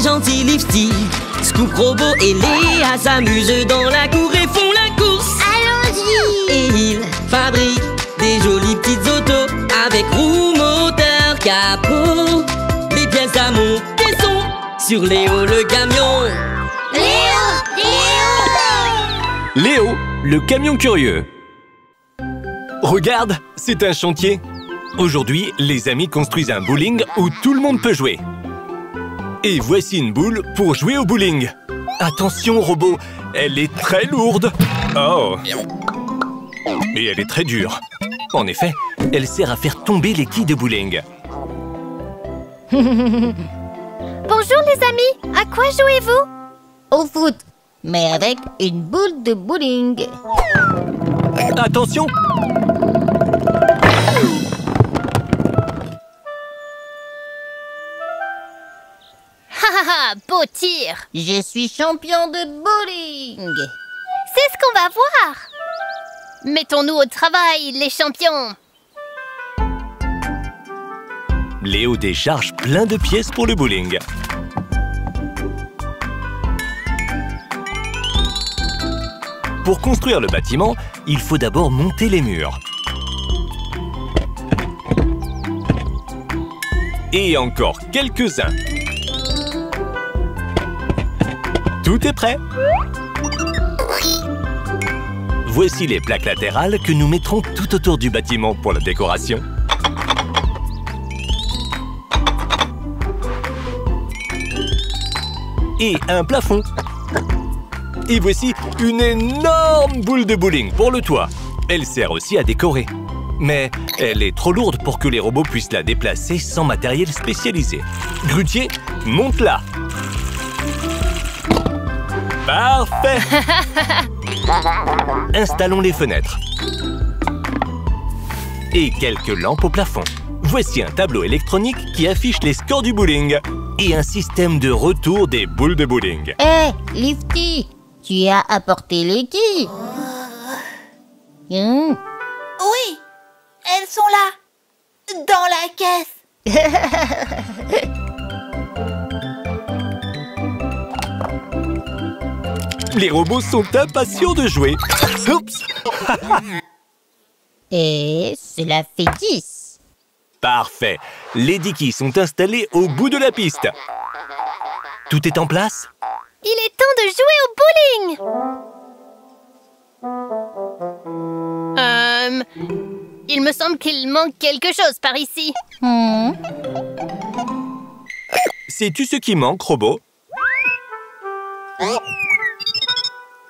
gentil Lifty, Scoop, Robot et Léa s'amusent dans la cour et font la course. Allons-y! Et ils fabriquent des jolies petites autos avec roues, moteur, capot. Les pièces à monter sont sur Léo le camion. Léo! Léo, le camion curieux. Regarde, c'est un chantier. Aujourd'hui, les amis construisent un bowling où tout le monde peut jouer. Et voici une boule pour jouer au bowling. Attention, robot, elle est très lourde. Oh! Et elle est très dure. En effet, elle sert à faire tomber les quilles de bowling. Bonjour les amis, à quoi jouez-vous? Au foot, mais avec une boule de bowling. Attention! Beau tir! Je suis champion de bowling. C'est ce qu'on va voir! Mettons-nous au travail, les champions! Léo décharge plein de pièces pour le bowling. Pour construire le bâtiment, il faut d'abord monter les murs. Et encore quelques-uns. Tout est prêt. Voici les plaques latérales que nous mettrons tout autour du bâtiment pour la décoration. Et un plafond. Et voici une énorme boule de bowling pour le toit. Elle sert aussi à décorer. Mais elle est trop lourde pour que les robots puissent la déplacer sans matériel spécialisé. Grutier, monte-la. Parfait. Installons les fenêtres. Et quelques lampes au plafond. Voici un tableau électronique qui affiche les scores du bowling. Et un système de retour des boules de bowling. Hé, Lifty, tu as apporté les quilles. Oui, elles sont là, dans la caisse. Les robots sont impatients de jouer. Oups. Et cela fait 10. Parfait. Les 10 quilles sont installées au bout de la piste. Tout est en place? Il est temps de jouer au bowling! Il me semble qu'il manque quelque chose par ici. Sais-tu ce qui manque, robot?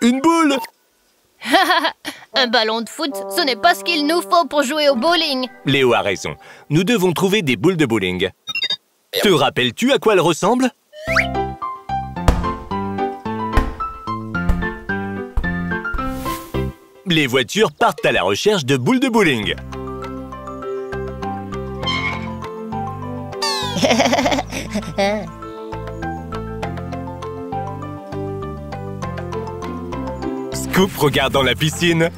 Une boule! Un ballon de foot, ce n'est pas ce qu'il nous faut pour jouer au bowling. Léo a raison. Nous devons trouver des boules de bowling. Te rappelles-tu à quoi elles ressemblent? Les voitures partent à la recherche de boules de bowling. Scoop regarde dans la piscine.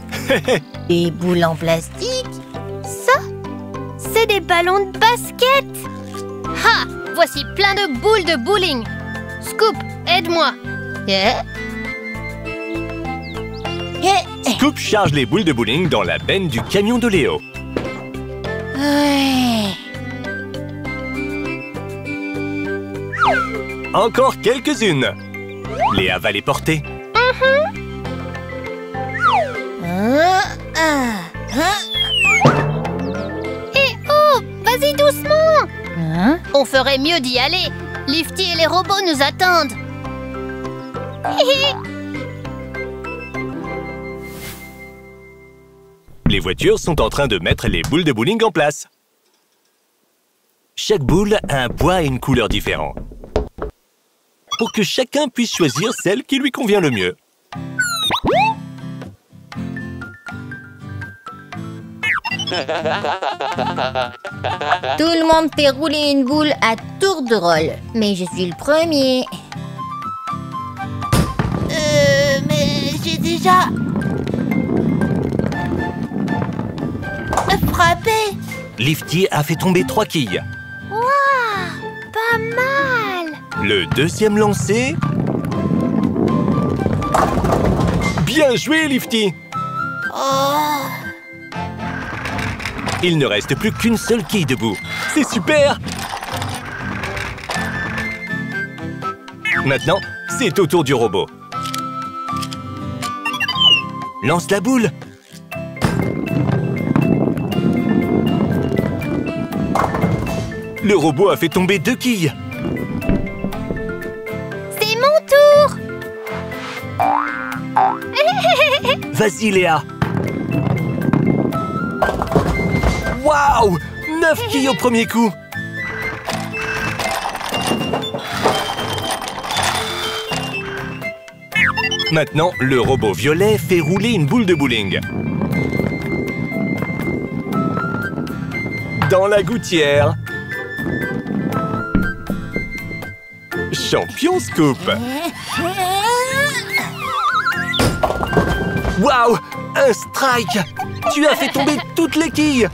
Des boules en plastique? Ça, c'est des ballons de basket. Ha! Voici plein de boules de bowling. Scoop, aide-moi. Scoop charge les boules de bowling dans la benne du camion de Léo. Encore quelques-unes. Léa va les porter. Eh oh, vas-y doucement. On ferait mieux d'y aller. Lifty et les robots nous attendent. Les voitures sont en train de mettre les boules de bowling en place. Chaque boule a un poids et une couleur différents. Pour que chacun puisse choisir celle qui lui convient le mieux. Tout le monde fait rouler une boule à tour de rôle. Mais je suis le premier. Mais j'ai déjà frappé. Lifty a fait tomber 3 quilles. Waouh, pas mal. Le deuxième lancé. Bien joué, Lifty! Oh. Il ne reste plus qu'une seule quille debout. C'est super! Maintenant, c'est au tour du robot. Lance la boule. Le robot a fait tomber 2 quilles. C'est mon tour. Vas-y, Léa. Waouh! 9 quilles au premier coup. Maintenant, le robot violet fait rouler une boule de bowling. Dans la gouttière. Champion Scoop. Waouh! Un strike! Tu as fait tomber toutes les quilles!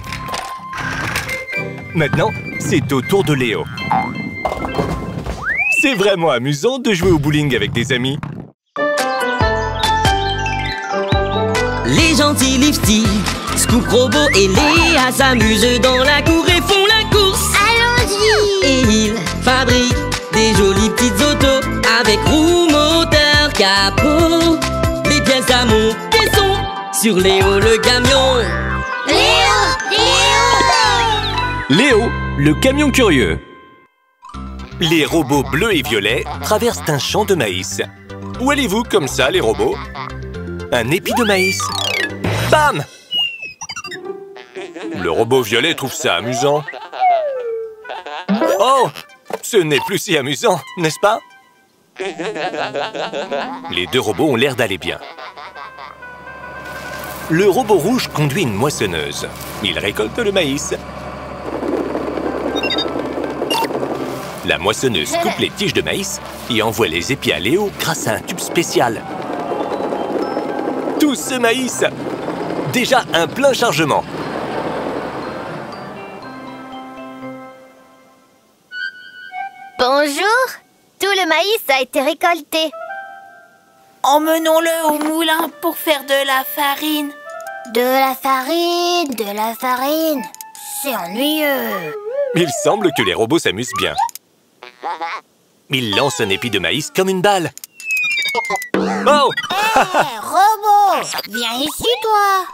Maintenant, c'est au tour de Léo. C'est vraiment amusant de jouer au bowling avec des amis. Les gentils Lifty, Scoop, Robot et Léa s'amusent dans la cour et font la course. Allons-y! Et ils fabriquent des jolies petites autos avec roues, moteur, capot. Les pièces à monter sont sur Léo le camion. Léo, le camion curieux. Les robots bleus et violets traversent un champ de maïs. Où allez-vous comme ça, les robots? Un épi de maïs. Bam! Le robot violet trouve ça amusant. Oh! Ce n'est plus si amusant, n'est-ce pas? Les deux robots ont l'air d'aller bien. Le robot rouge conduit une moissonneuse. Il récolte le maïs. La moissonneuse coupe les tiges de maïs et envoie les épis à Léo grâce à un tube spécial. Tout ce maïs! Déjà un plein chargement. Bonjour. Tout le maïs a été récolté. Emmenons-le au moulin pour faire de la farine. De la farine. C'est ennuyeux. Il semble que les robots s'amusent bien. Ils lancent un épi de maïs comme une balle. Oh! Hé, robot! Viens ici, toi!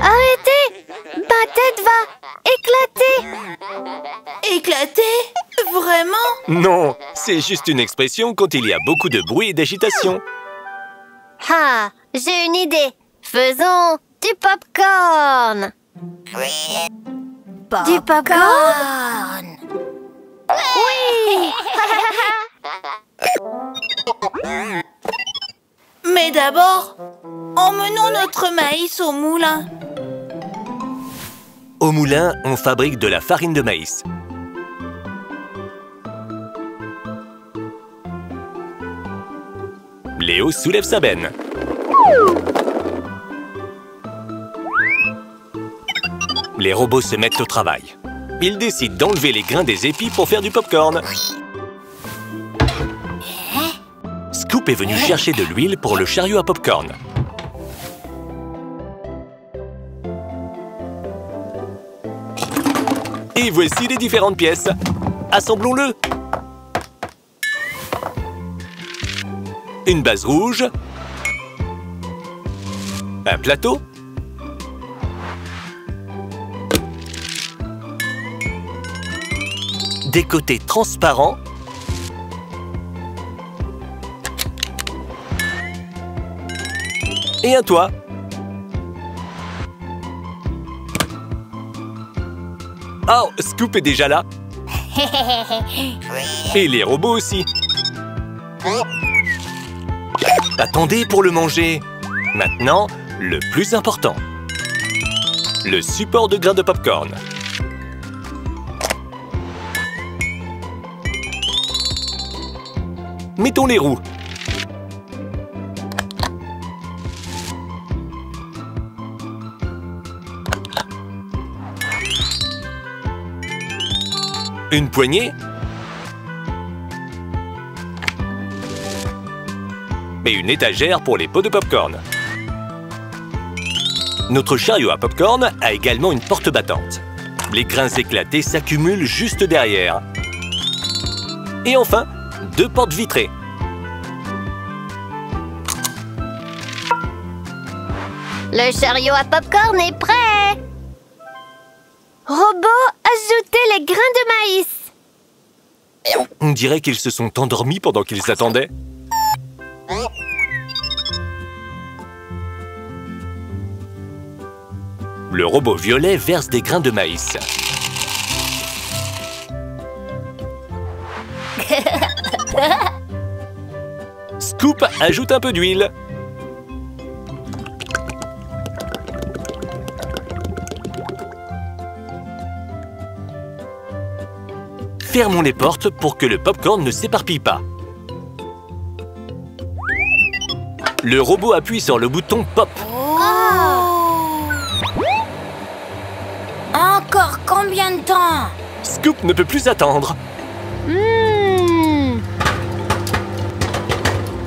Arrêtez! Ma tête va éclater. Éclater? Vraiment? Non, c'est juste une expression quand il y a beaucoup de bruit et d'agitation. Ah, j'ai une idée. Faisons du popcorn. Du popcorn? Oui. Mais d'abord, emmenons notre maïs au moulin. Au moulin, on fabrique de la farine de maïs. Léo soulève sa benne. Les robots se mettent au travail. Ils décident d'enlever les grains des épis pour faire du popcorn. Scoop est venu chercher de l'huile pour le chariot à popcorn. Et voici les différentes pièces. Assemblons-le. Une base rouge. Un plateau. Des côtés transparents. Et un toit. Oh, Scoop est déjà là. Et les robots aussi. Attendez pour le manger. Maintenant, le plus important. Le support de grains de popcorn. Mettons les roues. Une poignée. Et une étagère pour les pots de popcorn. Notre chariot à popcorn a également une porte battante. Les grains éclatés s'accumulent juste derrière. Et enfin, 2 portes vitrées. Le chariot à popcorn est prêt. Robot, ajoutez les grains de maïs. On dirait qu'ils se sont endormis pendant qu'ils attendaient. Le robot violet verse des grains de maïs. Scoop ajoute un peu d'huile. Fermons les portes pour que le popcorn ne s'éparpille pas. Le robot appuie sur le bouton Pop. Encore combien de temps? Scoop ne peut plus attendre.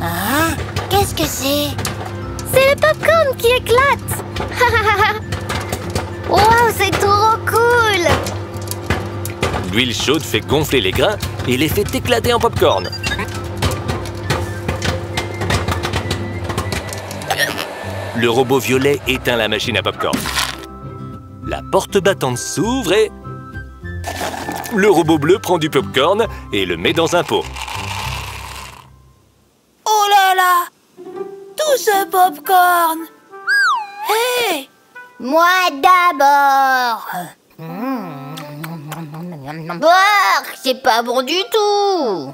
Ah, qu'est-ce que c'est? C'est le popcorn qui éclate. Wow, c'est trop cool. L'huile chaude fait gonfler les grains et les fait éclater en popcorn. Le robot violet éteint la machine à popcorn. La porte battante s'ouvre et... Le robot bleu prend du popcorn et le met dans un pot. Oh là là! Tout ce popcorn! Hé! Moi d'abord. Bah, c'est pas bon du tout.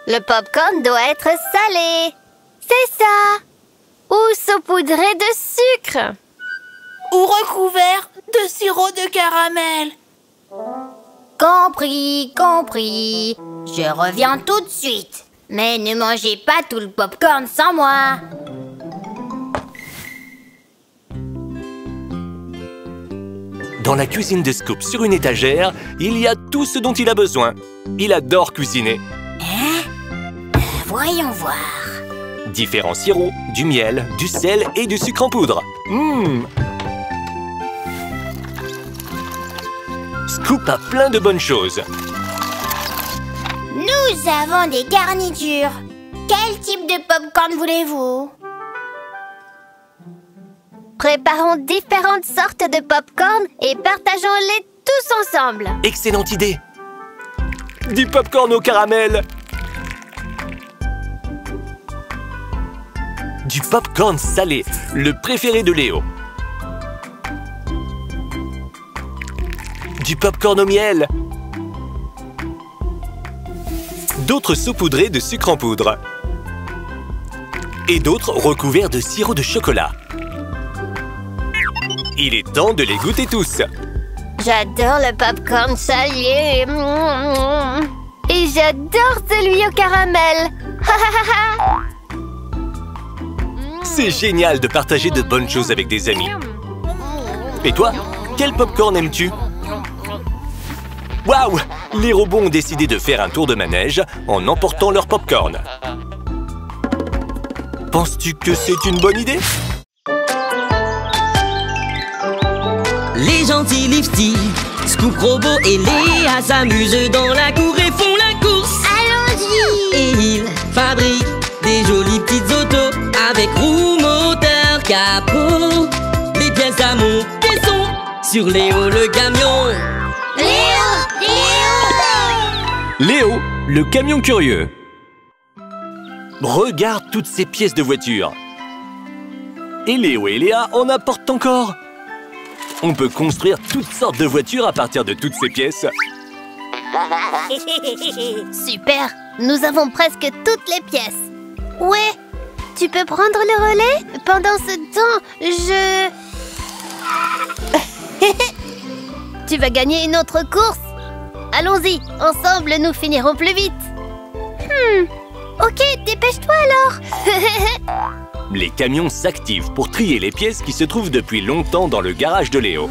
Le popcorn doit être salé. C'est ça. Ou saupoudré de sucre. Ou recouvert de sirop de caramel. Compris, compris. Je reviens tout de suite. Mais ne mangez pas tout le popcorn sans moi. Dans la cuisine de Scoop, sur une étagère, il y a tout ce dont il a besoin. Il adore cuisiner. Voyons voir. Différents sirops, du miel, du sel et du sucre en poudre. Scoop a plein de bonnes choses. Nous avons des garnitures. Quel type de popcorn voulez-vous? Préparons différentes sortes de popcorn et partageons-les tous ensemble. Excellente idée. Du popcorn au caramel. Du popcorn salé, le préféré de Léo. Du popcorn au miel. D'autres saupoudrés de sucre en poudre. Et d'autres recouverts de sirop de chocolat. Il est temps de les goûter tous. J'adore le popcorn salé. Et j'adore celui au caramel. C'est génial de partager de bonnes choses avec des amis. Et toi, quel popcorn aimes-tu? Waouh! Les robots ont décidé de faire un tour de manège en emportant leur popcorn. Penses-tu que c'est une bonne idée? Les gentils Lifty, Scoop, Robot et Léa s'amusent dans la cour et font la course. Allons-y. Et ils fabriquent des jolies petites autos avec roues, moteur, capot. Les pièces à monter sont sur Léo le camion. Léo, le camion curieux. Regarde toutes ces pièces de voiture. Et Léo et Léa en apportent encore. On peut construire toutes sortes de voitures à partir de toutes ces pièces. Super. Nous avons presque toutes les pièces. Ouais. Tu peux prendre le relais? Pendant ce temps, Tu vas gagner une autre course. Allons-y, ensemble nous finirons plus vite. Ok, dépêche-toi alors. Les camions s'activent pour trier les pièces qui se trouvent depuis longtemps dans le garage de Léo.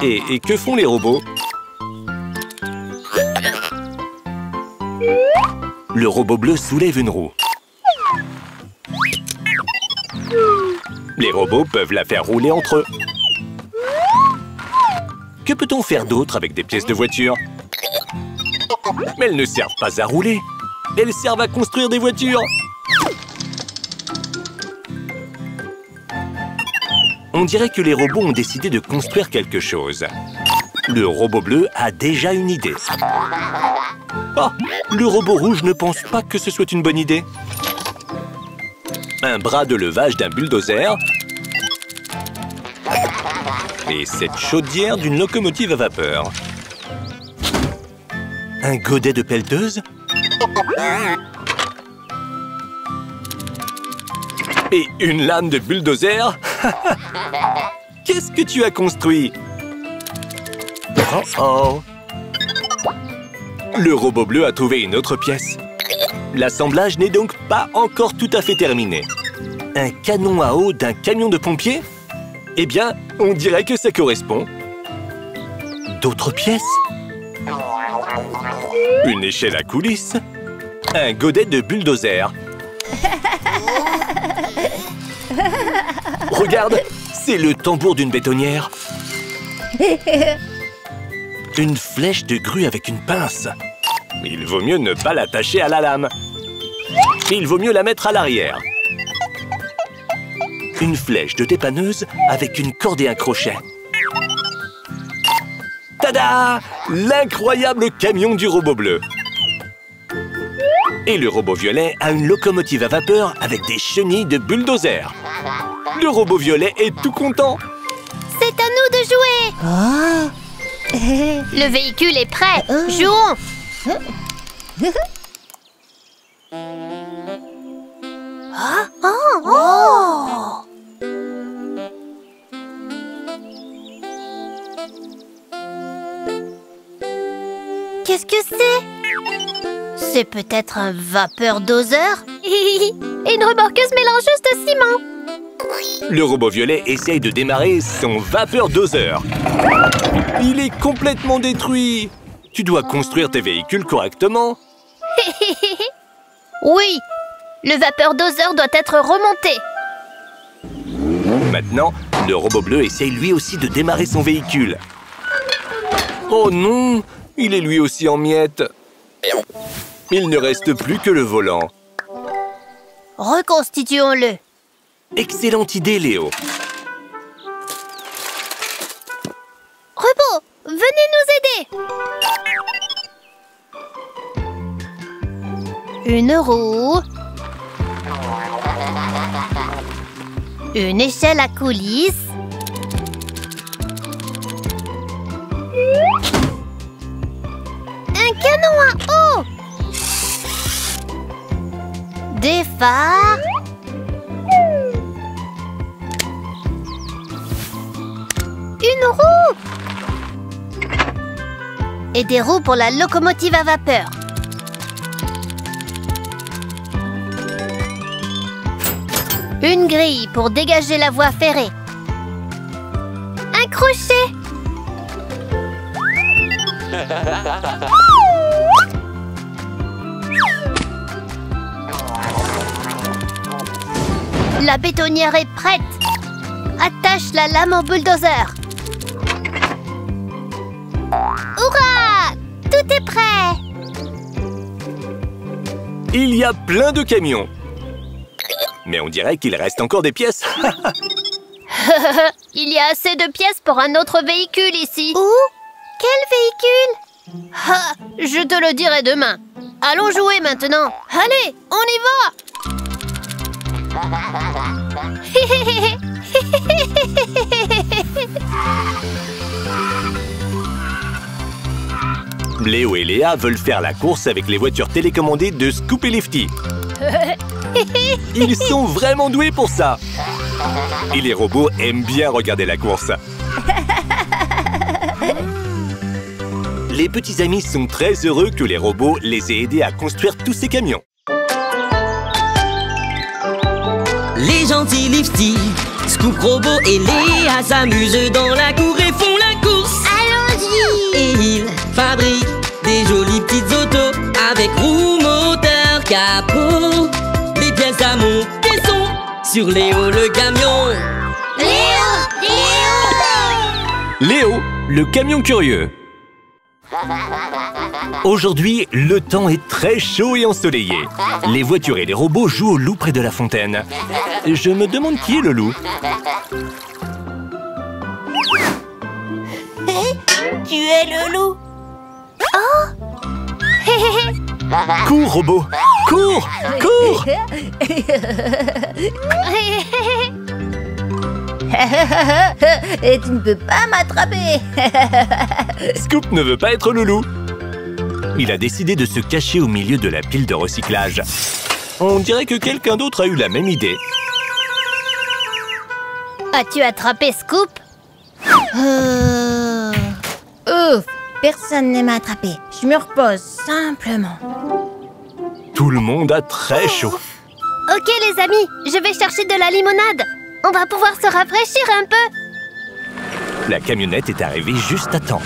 Et que font les robots? Le robot bleu soulève une roue. Les robots peuvent la faire rouler entre eux. Que peut-on faire d'autre avec des pièces de voiture? Mais elles ne servent pas à rouler. Elles servent à construire des voitures. On dirait que les robots ont décidé de construire quelque chose. Le robot bleu a déjà une idée. Ah, le robot rouge ne pense pas que ce soit une bonne idée. Un bras de levage d'un bulldozer et cette chaudière d'une locomotive à vapeur. Un godet de pelleteuse et une lame de bulldozer. Qu'est-ce que tu as construit? Oh oh! Le robot bleu a trouvé une autre pièce. L'assemblage n'est donc pas encore tout à fait terminé. Un canon à eau d'un camion de pompiers? Eh bien, on dirait que ça correspond. D'autres pièces? Une échelle à coulisses? Un godet de bulldozer? Regarde, c'est le tambour d'une bétonnière. Une flèche de grue avec une pince. Il vaut mieux ne pas l'attacher à la lame. Il vaut mieux la mettre à l'arrière. Une flèche de dépanneuse avec une corde et un crochet. Tada! L'incroyable camion du robot bleu. Et le robot violet a une locomotive à vapeur avec des chenilles de bulldozer. Le robot violet est tout content. C'est à nous de jouer. Oh. Le véhicule est prêt. Jouons. Qu'est-ce que c'est? C'est peut-être un vapeur doseur? Une remorqueuse mélangeuse de ciment. Le robot violet essaye de démarrer son vapeur doseur. Il est complètement détruit. Tu dois construire tes véhicules correctement. Oui, le vapeur doseur doit être remonté. Maintenant, le robot bleu essaye lui aussi de démarrer son véhicule. Oh non, il est lui aussi en miettes. Il ne reste plus que le volant. Reconstituons-le. Excellente idée, Léo. Robot, venez nous aider. Une roue. Une échelle à coulisses. Un canon à eau. Des phares. Une roue. Et des roues pour la locomotive à vapeur. Une grille pour dégager la voie ferrée. Un crochet. La bétonnière est prête. Attache la lame au bulldozer. Hurrah! Tout est prêt. Il y a plein de camions. Mais on dirait qu'il reste encore des pièces. Il y a assez de pièces pour un autre véhicule ici. Où? Quel véhicule? Ah, je te le dirai demain. Allons jouer maintenant. Allez, on y va. Léo et Léa veulent faire la course avec les voitures télécommandées de Scoop et Lifty. Ils sont vraiment doués pour ça. Et les robots aiment bien regarder la course. Les petits amis sont très heureux que les robots les aient aidés à construire tous ces camions. Les gentils Lifty, Scoop, Robot et Léa s'amusent dans la cour et font la course. Et ils fabriquent des jolies petites autos avec roues, moteur, capot. Les pièces à monter sont sur Léo le camion. Léo, le camion curieux. Aujourd'hui, le temps est très chaud et ensoleillé. Les voitures et les robots jouent au loup près de la fontaine. Je me demande qui est le loup. Tu es le loup. Cours, robot! Cours! Cours! Et tu ne peux pas m'attraper. Scoop ne veut pas être le loup. Il a décidé de se cacher au milieu de la pile de recyclage. On dirait que quelqu'un d'autre a eu la même idée. As-tu attrapé Scoop? Ouf, personne ne m'a attrapé. Je me repose simplement. Tout le monde a très chaud. Ok les amis, je vais chercher de la limonade. On va pouvoir se rafraîchir un peu. La camionnette est arrivée juste à temps.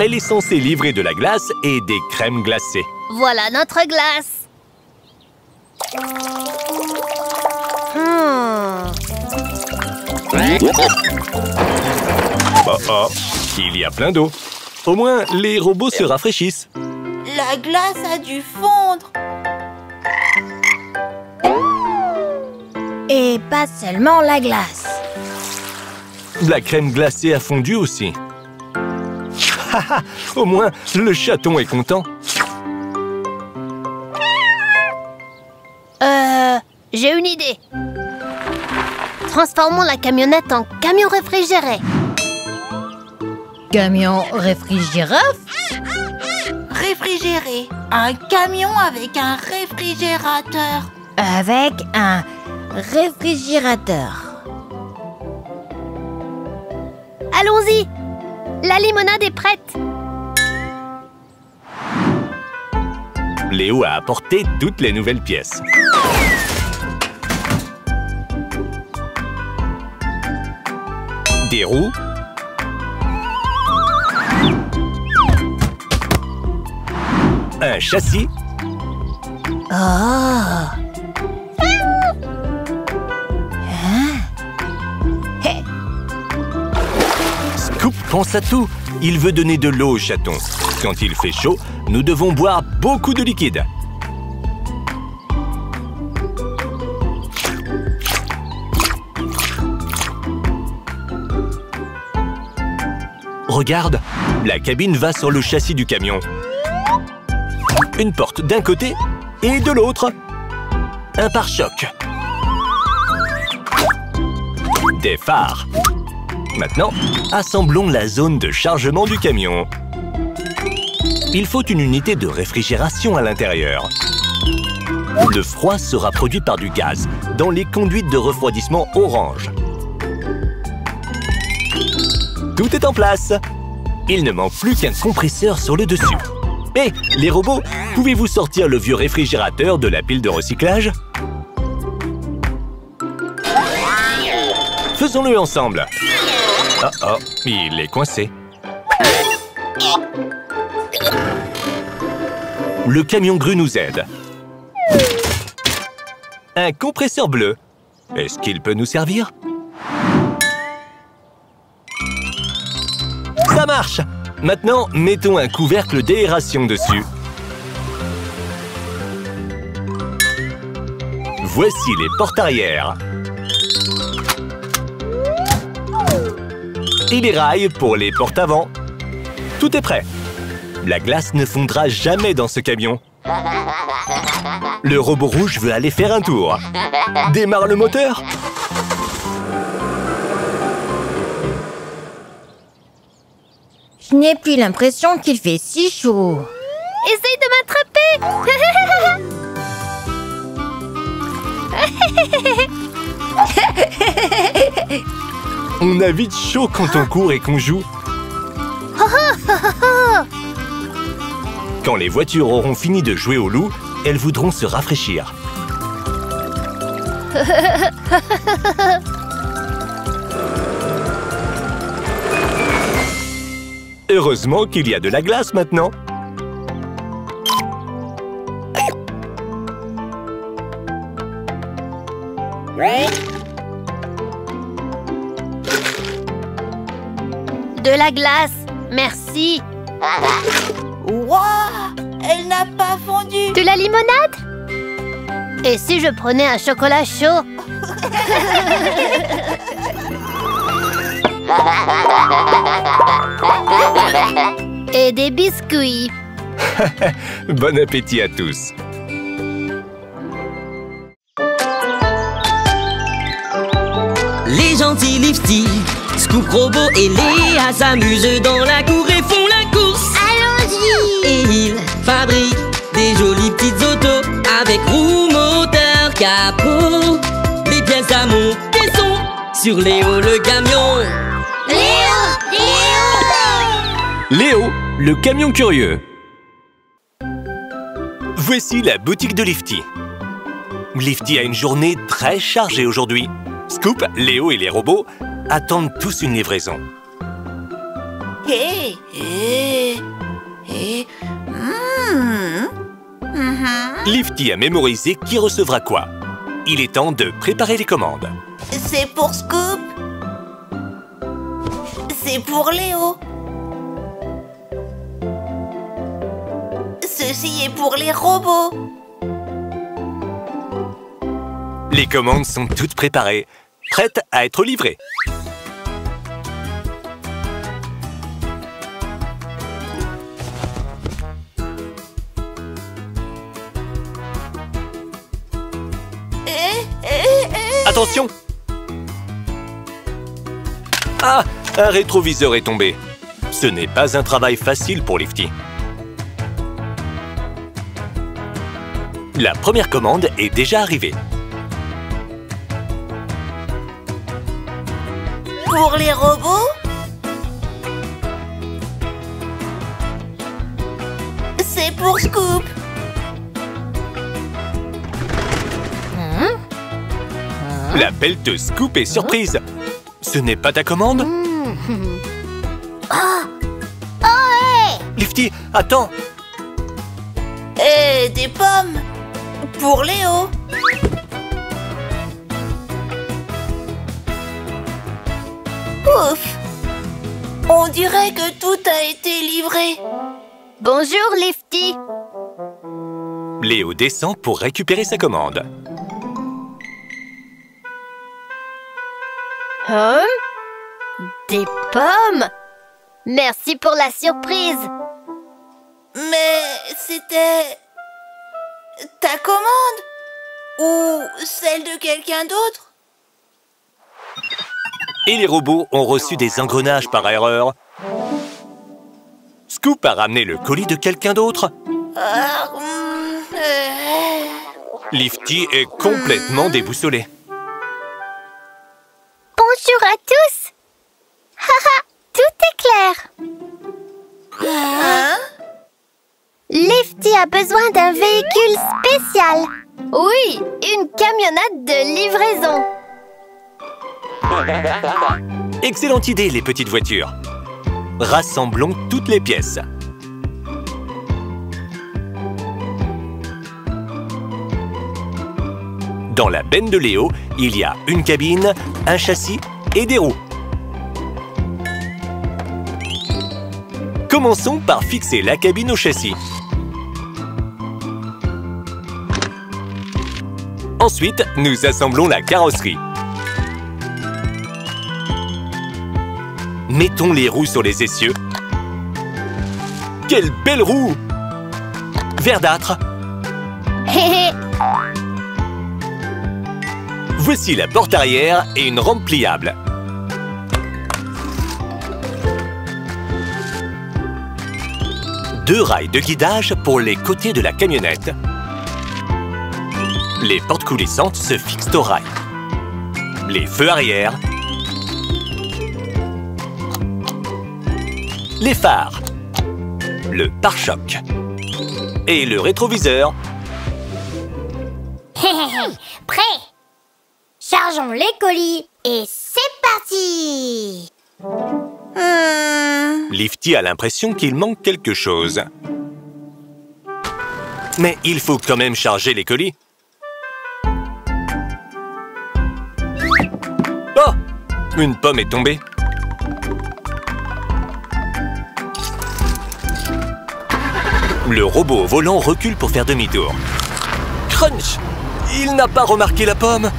Elle est censée livrer de la glace et des crèmes glacées. Voilà notre glace. Oh, il y a plein d'eau. Au moins, les robots se rafraîchissent. La glace a dû fondre. Et pas seulement la glace. La crème glacée a fondu aussi. Au moins, le chaton est content. J'ai une idée. Transformons la camionnette en camion réfrigéré. Camion réfrigéraf? Réfrigéré. Un camion avec un réfrigérateur. Avec un réfrigérateur. Allons-y. La limonade est prête. Léo a apporté toutes les nouvelles pièces. Des roues. Un châssis. Oh! Scoop pense à tout. Il veut donner de l'eau au chaton. Quand il fait chaud, nous devons boire beaucoup de liquide. Regarde, la cabine va sur le châssis du camion. Une porte d'un côté et de l'autre. Un pare-choc. Des phares. Maintenant, assemblons la zone de chargement du camion. Il faut une unité de réfrigération à l'intérieur. Le froid sera produit par du gaz dans les conduites de refroidissement orange. Tout est en place. Il ne manque plus qu'un compresseur sur le dessus. Hé, les robots, pouvez-vous sortir le vieux réfrigérateur de la pile de recyclage? Faisons-le ensemble. Oh, il est coincé. Le camion grue nous aide. Un compresseur bleu. Est-ce qu'il peut nous servir? Ça marche! Maintenant, mettons un couvercle d'aération dessus. Voici les portes arrière. Et les rails pour les portes avant. Tout est prêt. La glace ne fondra jamais dans ce camion. Le robot rouge veut aller faire un tour. Démarre le moteur. Je n'ai plus l'impression qu'il fait si chaud. Essaye de m'attraper. On a vite chaud quand on court et qu'on joue. Quand les voitures auront fini de jouer au loup, elles voudront se rafraîchir. Heureusement qu'il y a de la glace maintenant. De la glace, merci. Waouh! Elle n'a pas fondu. De la limonade? Et si je prenais un chocolat chaud? Et des biscuits. Bon appétit à tous. Les gentils Lifty, Scoop, Robo et Léa s'amusent dans la cour et font la course. Allons-y! Et ils fabriquent des jolies petites autos avec roue, moteur, capot. Les pièces à monter sont sur Léo le camion. Léo, le camion curieux. Voici la boutique de Lifty. Lifty a une journée très chargée aujourd'hui. Scoop, Léo et les robots attendent tous une livraison. Lifty a mémorisé qui recevra quoi. Il est temps de préparer les commandes. C'est pour Scoop. C'est pour Léo. Ceci est pour les robots. Les commandes sont toutes préparées, prêtes à être livrées. Attention! Ah! Un rétroviseur est tombé. Ce n'est pas un travail facile pour Lifty. La première commande est déjà arrivée. Pour les robots? C'est pour Scoop. La pelleteuse Scoop est surprise. Ce n'est pas ta commande? Lifty, attends! Et des pommes. Pour Léo. Ouf! On dirait que tout a été livré. Bonjour, Lifty. Léo descend pour récupérer sa commande. Hein? Des pommes? Merci pour la surprise. Mais c'était ta commande ou celle de quelqu'un d'autre? Et les robots ont reçu des engrenages par erreur. Scoop a ramené le colis de quelqu'un d'autre. Lifty est complètement déboussolé. Bonjour à tous. Haha, tout est clair. Lifty a besoin d'un véhicule spécial. Oui, une camionnette de livraison. Excellente idée, les petites voitures. Rassemblons toutes les pièces. Dans la benne de Léo, il y a une cabine, un châssis et des roues. Commençons par fixer la cabine au châssis. Ensuite, nous assemblons la carrosserie. Mettons les roues sur les essieux. Quelle belle roue! Verdâtre. Voici la porte arrière et une rampe pliable. Deux rails de guidage pour les côtés de la camionnette. Les portes coulissantes se fixent aux rails. Les feux arrière. Les phares. Le pare-choc. Et le rétroviseur. Prêt? Chargeons les colis et c'est parti! Lifty a l'impression qu'il manque quelque chose. Mais il faut quand même charger les colis. Oh! Une pomme est tombée. Le robot au volant recule pour faire demi-tour. Crunch! Il n'a pas remarqué la pomme.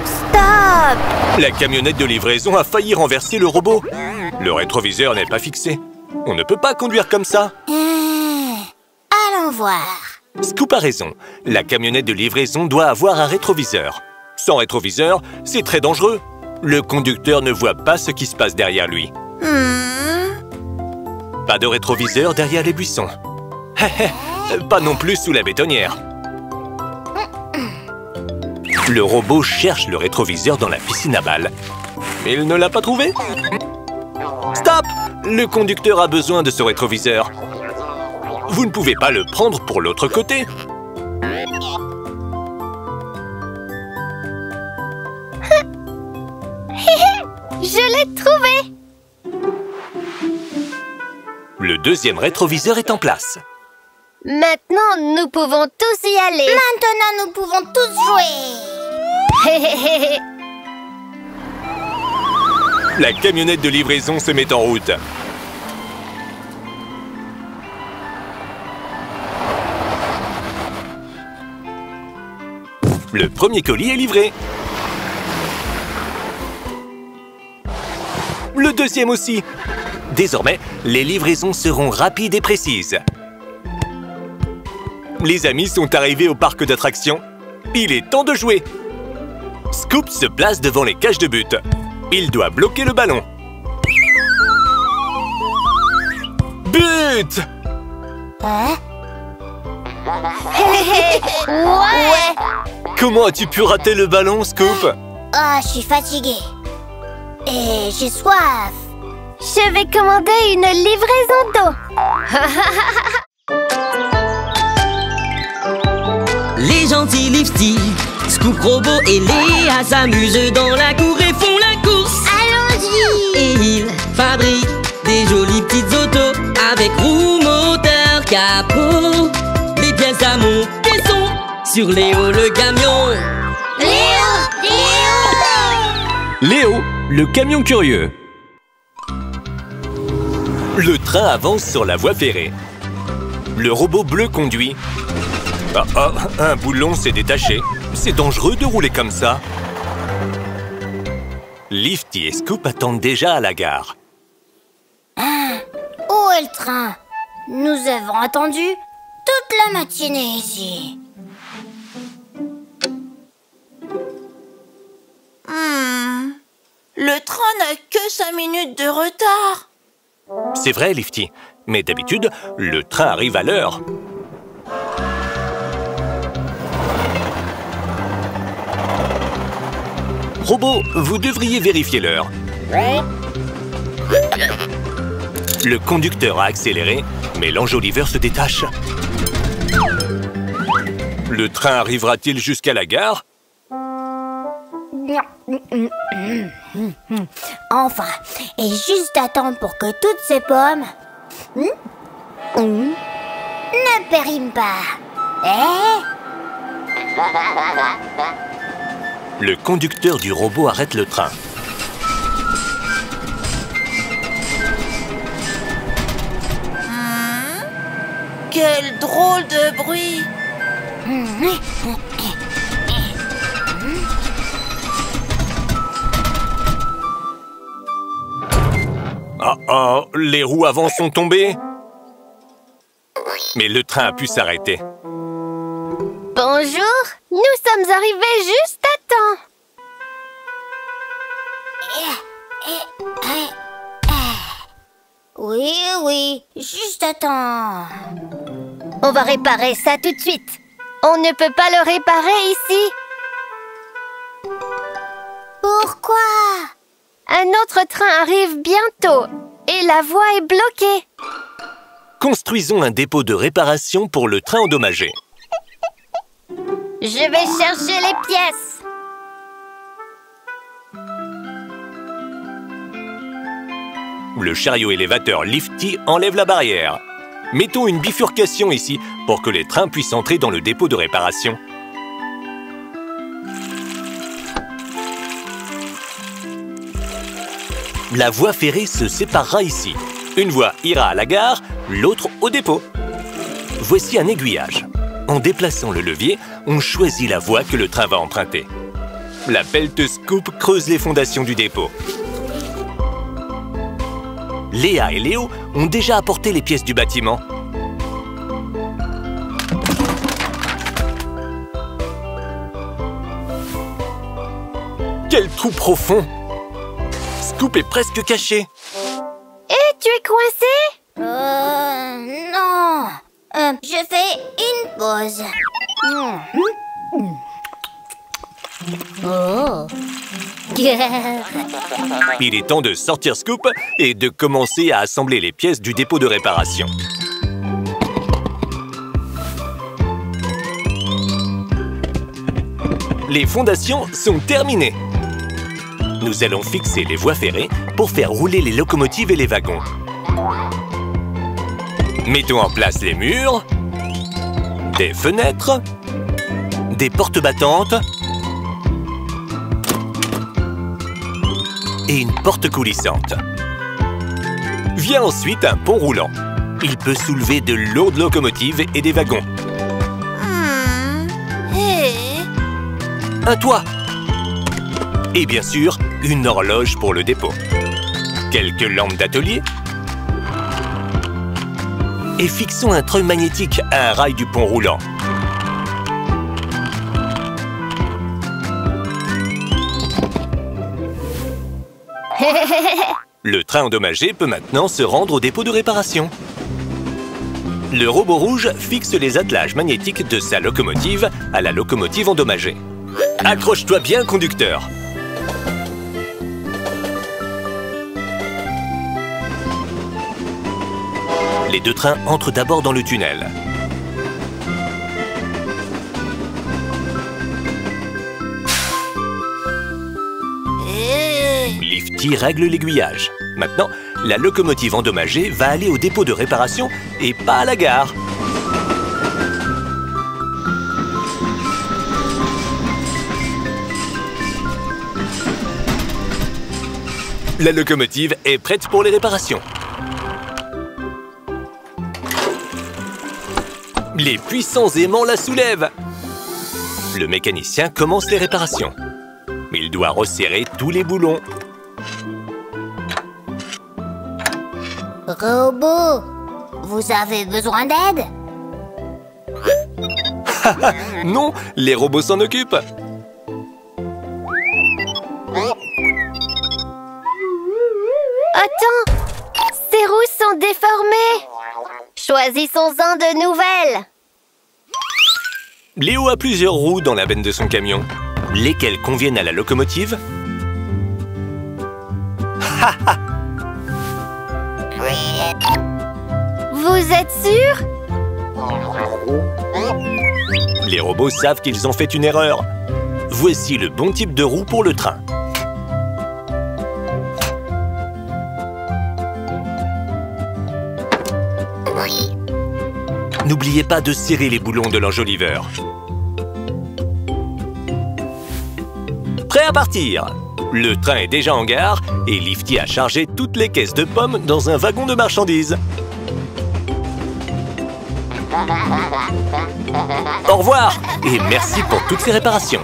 Stop! La camionnette de livraison a failli renverser le robot. Le rétroviseur n'est pas fixé. On ne peut pas conduire comme ça. Allons voir. Scoop a raison. La camionnette de livraison doit avoir un rétroviseur. Sans rétroviseur, c'est très dangereux. Le conducteur ne voit pas ce qui se passe derrière lui. Pas de rétroviseur derrière les buissons. Pas non plus sous la bétonnière. Le robot cherche le rétroviseur dans la piscine à balles. Mais il ne l'a pas trouvé. Stop! Le conducteur a besoin de ce rétroviseur. Vous ne pouvez pas le prendre pour l'autre côté. Je l'ai trouvé! Le deuxième rétroviseur est en place. Maintenant, nous pouvons tous y aller. Maintenant, nous pouvons tous jouer. La camionnette de livraison se met en route. Le premier colis est livré. Le deuxième aussi. Désormais, les livraisons seront rapides et précises. Les amis sont arrivés au parc d'attractions. Il est temps de jouer. Scoop se place devant les cages de but. Il doit bloquer le ballon. But! Ouais! Comment as-tu pu rater le ballon, Scoop? Oh, je suis fatiguée. Et j'ai soif. Je vais commander une livraison d'eau. Les gentils Lifty, Scoop, Robot et Léa s'amusent dans la cour et font la course. Allons-y. Et ils fabriquent des jolies petites autos avec roues, moteur, capot. Les pièces à monter sont sur Léo le camion. Léo, le camion curieux. Le train avance sur la voie ferrée. Le robot bleu conduit. Un boulon s'est détaché. C'est dangereux de rouler comme ça. Lifty et Scoop attendent déjà à la gare. Où est le train? Nous avons attendu toute la matinée ici. Le train n'a que 5 minutes de retard. C'est vrai, Lifty. Mais d'habitude, le train arrive à l'heure. Robot, vous devriez vérifier l'heure. Le conducteur a accéléré, mais l'enjoliveur se détache. Le train arrivera-t-il jusqu'à la gare? Enfin, et juste attendre pour que toutes ces pommes ne périment pas. Le conducteur du robot arrête le train. Quel drôle de bruit. Oh, les roues avant sont tombées. Mais le train a pu s'arrêter. Bonjour, nous sommes arrivés juste à temps. Oui, juste à temps. On va réparer ça tout de suite. On ne peut pas le réparer ici. Pourquoi? Un autre train arrive bientôt et la voie est bloquée. Construisons un dépôt de réparation pour le train endommagé. Je vais chercher les pièces. Le chariot élévateur Lifty enlève la barrière. Mettons une bifurcation ici pour que les trains puissent entrer dans le dépôt de réparation. La voie ferrée se séparera ici. Une voie ira à la gare, l'autre au dépôt. Voici un aiguillage. En déplaçant le levier, on choisit la voie que le train va emprunter. La Belt Scoop creuse les fondations du dépôt. Léa et Léo ont déjà apporté les pièces du bâtiment. Quel trou profond! Scoop est presque caché. Et tu es coincé? Non. Je fais une pause. Oh. Il est temps de sortir Scoop et de commencer à assembler les pièces du dépôt de réparation. Les fondations sont terminées. Nous allons fixer les voies ferrées pour faire rouler les locomotives et les wagons. Mettons en place les murs, des fenêtres, des portes battantes et une porte coulissante. Vient ensuite un pont roulant. Il peut soulever de lourdes locomotives et des wagons. Un toit. Et bien sûr, une horloge pour le dépôt. Quelques lampes d'atelier. Et fixons un treuil magnétique à un rail du pont roulant. Le train endommagé peut maintenant se rendre au dépôt de réparation. Le robot rouge fixe les attelages magnétiques de sa locomotive à la locomotive endommagée. Accroche-toi bien, conducteur. Les deux trains entrent d'abord dans le tunnel. Lifty règle l'aiguillage. Maintenant, la locomotive endommagée va aller au dépôt de réparation et pas à la gare. La locomotive est prête pour les réparations. Les puissants aimants la soulèvent. Le mécanicien commence les réparations. Il doit resserrer tous les boulons. Robot, vous avez besoin d'aide? Non, les robots s'en occupent. Attends! Ces roues sont déformées! Choisissons-en de nouvelles! Léo a plusieurs roues dans la benne de son camion. Lesquelles conviennent à la locomotive? Vous êtes sûr? Les robots savent qu'ils ont fait une erreur. Voici le bon type de roue pour le train. N'oubliez pas de serrer les boulons de l'enjoliveur. Prêt à partir! Le train est déjà en gare et Lifty a chargé toutes les caisses de pommes dans un wagon de marchandises. Au revoir et merci pour toutes ces réparations.